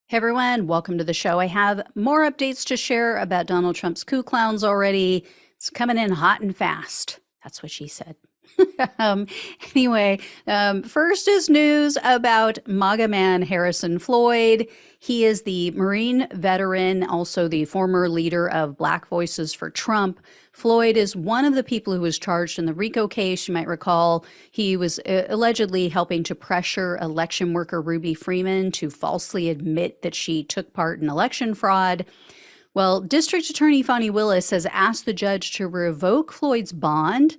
Hey everyone, welcome to the show. I have more updates to share about Donald Trump's coup clowns already. It's coming in hot and fast. That's what she said. um, first is news about MAGA man Harrison Floyd. He is the Marine veteran, also the former leader of Black Voices for Trump. Floyd is one of the people who was charged in the RICO case. You might recall he was allegedly helping to pressure election worker Ruby Freeman to falsely admit that she took part in election fraud. Well, District Attorney Fani Willis has asked the judge to revoke Floyd's bond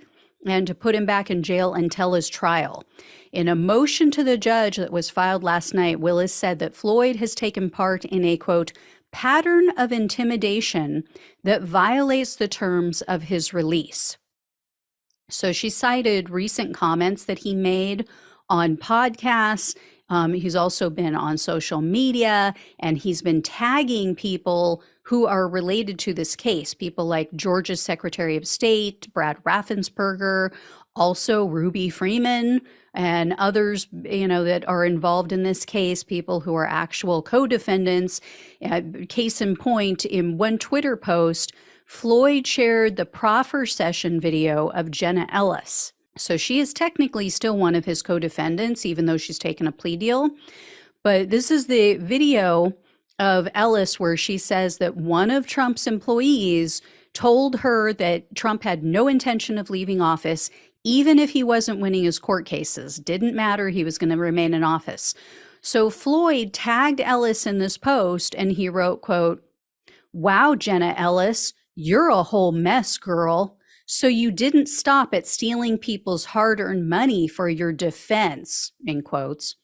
and to put him back in jail until his trial. In a motion to the judge that was filed last night, Willis said that Floyd has taken part in a, quote, pattern of intimidation that violates the terms of his release. So she cited recent comments that he made on podcasts. He's also been on social media, and he's been tagging people who are related to this case, people like Georgia's Secretary of State, Brad Raffensperger, also Ruby Freeman, and others, that are involved in this case, people who are actual co-defendants. Case in point, in one Twitter post, Floyd shared the proffer session video of Jenna Ellis. So she is technically still one of his co-defendants, even though she's taken a plea deal. But this is the video of Ellis where she says that one of Trump's employees told her that Trump had no intention of leaving office, even if he wasn't winning his court cases. Didn't matter, he was going to remain in office. So Floyd tagged Ellis in this post, and he wrote, quote, "Wow, Jenna Ellis, you're a whole mess, girl. So you didn't stop at stealing people's hard-earned money for your defense," in quotes.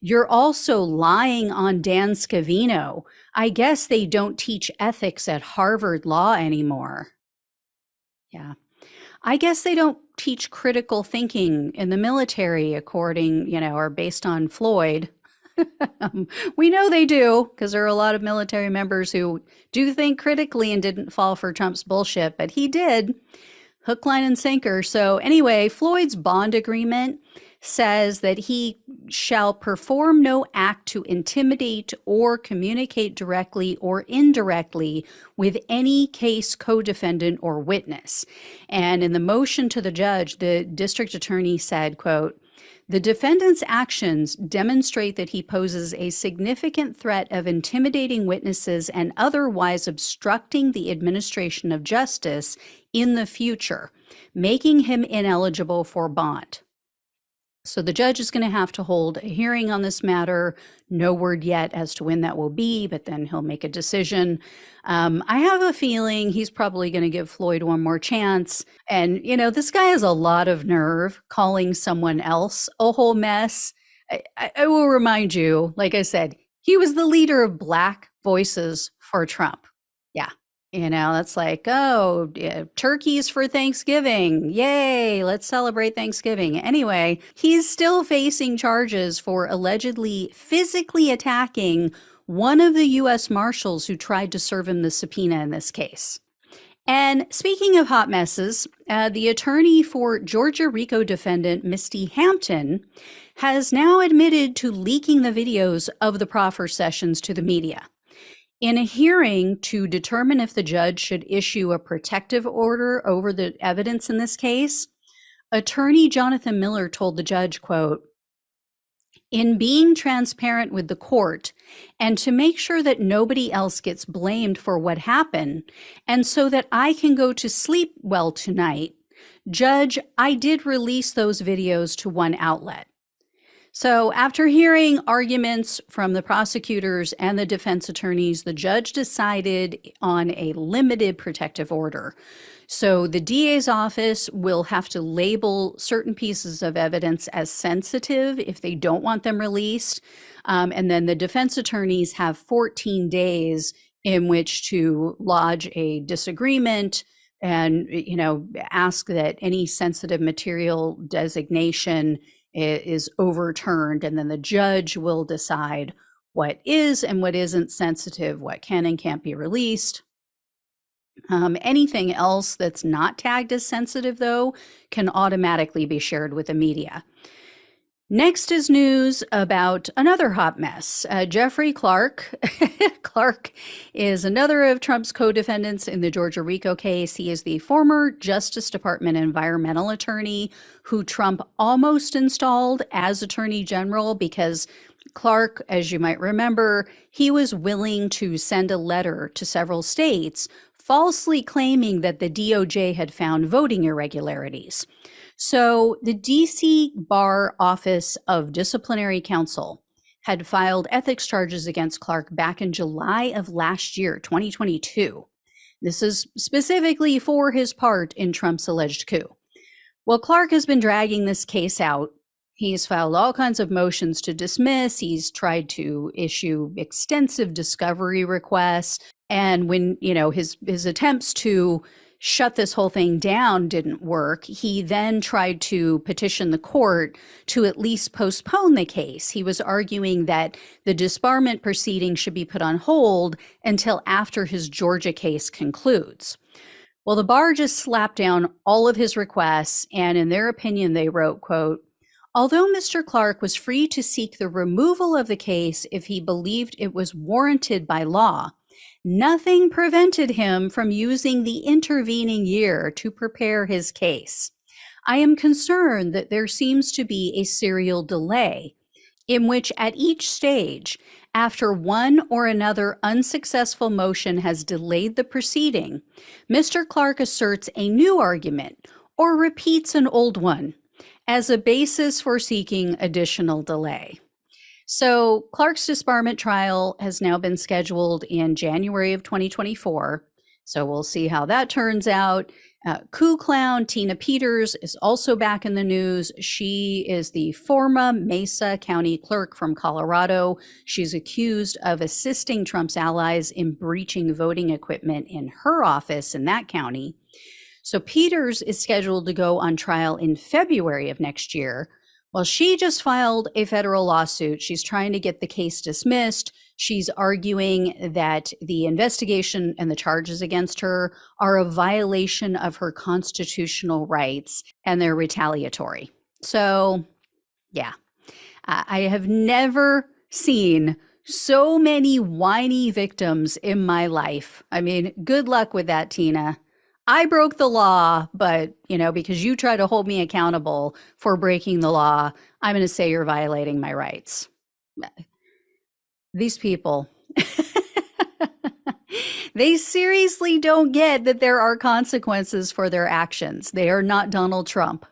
"You're also lying on Dan Scavino. I guess they don't teach ethics at Harvard Law anymore." Yeah. I guess they don't teach critical thinking in the military, according, or based on Floyd. We know they do, because there are a lot of military members who do think critically and didn't fall for Trump's bullshit, but he did. Hook, line, and sinker. So anyway, Floyd's bond agreement says that he shall perform no act to intimidate or communicate directly or indirectly with any case co-defendant or witness. And in the motion to the judge, the district attorney said, quote, "The defendant's actions demonstrate that he poses a significant threat of intimidating witnesses and otherwise obstructing the administration of justice in the future, making him ineligible for bond." So the judge is going to have to hold a hearing on this matter. No word yet as to when that will be, but then he'll make a decision. I have a feeling he's probably going to give Floyd one more chance. And, this guy has a lot of nerve calling someone else a whole mess. I will remind you, like I said, he was the leader of Black Voices for Trump. Yeah. That's like, oh, yeah, turkeys for Thanksgiving. Yay, let's celebrate Thanksgiving. Anyway, he's still facing charges for allegedly physically attacking one of the U.S. Marshals who tried to serve him the subpoena in this case. And speaking of hot messes, the attorney for Georgia RICO defendant Misty Hampton has now admitted to leaking the videos of the proffer sessions to the media. In a hearing to determine if the judge should issue a protective order over the evidence in this case, attorney Jonathan Miller told the judge, quote, "In being transparent with the court and to make sure that nobody else gets blamed for what happened, and so that I can go to sleep well tonight, Judge, I did release those videos to one outlet." So after hearing arguments from the prosecutors and the defense attorneys, the judge decided on a limited protective order. So the DA's office will have to label certain pieces of evidence as sensitive if they don't want them released. And then the defense attorneys have 14 days in which to lodge a disagreement and, ask that any sensitive material designation is overturned, and then the judge will decide what is and what isn't sensitive, what can and can't be released. Anything else that's not tagged as sensitive, though, can automatically be shared with the media. Next is news about another hot mess. Jeffrey Clark. Clark is another of Trump's co-defendants in the Georgia RICO case. He is the former Justice Department environmental attorney who Trump almost installed as Attorney General because Clark, as you might remember, he was willing to send a letter to several states falsely claiming that the DOJ had found voting irregularities. So the DC Bar Office of Disciplinary Counsel had filed ethics charges against Clark back in July of last year, 2022. This is specifically for his part in Trump's alleged coup. Well, Clark has been dragging this case out. He's filed all kinds of motions to dismiss. He's tried to issue extensive discovery requests. And when, his attempts to shut this whole thing down didn't work, he then tried to petition the court to at least postpone the case. He was arguing that the disbarment proceeding should be put on hold until after his Georgia case concludes. Well, the bar just slapped down all of his requests, and in their opinion, they wrote, quote, "Although Mr. Clark was free to seek the removal of the case if he believed it was warranted by law, nothing prevented him from using the intervening year to prepare his case. I am concerned that there seems to be a serial delay in which at each stage, after one or another unsuccessful motion has delayed the proceeding, Mr. Clark asserts a new argument or repeats an old one as a basis for seeking additional delay." So Clark's disbarment trial has now been scheduled in January of 2024. So we'll see how that turns out. Coup clown Tina Peters is also back in the news. She is the former Mesa County clerk from Colorado. She's accused of assisting Trump's allies in breaching voting equipment in her office in that county. So Peters is scheduled to go on trial in February of next year. Well, she just filed a federal lawsuit. She's trying to get the case dismissed. She's arguing that the investigation and the charges against her are a violation of her constitutional rights and they're retaliatory. So, yeah, I have never seen so many whiny victims in my life. I mean, good luck with that, Tina. I broke the law, but, because you try to hold me accountable for breaking the law, I'm going to say you're violating my rights. These people, they seriously don't get that there are consequences for their actions. They are not Donald Trump.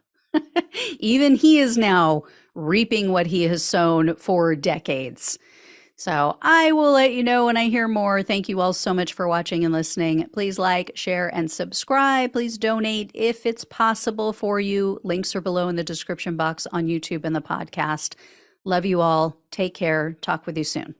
Even he is now reaping what he has sown for decades. So I will let you know when I hear more. Thank you all so much for watching and listening. Please like, share, and subscribe. Please donate if it's possible for you. Links are below in the description box on YouTube and the podcast. Love you all. Take care. Talk with you soon.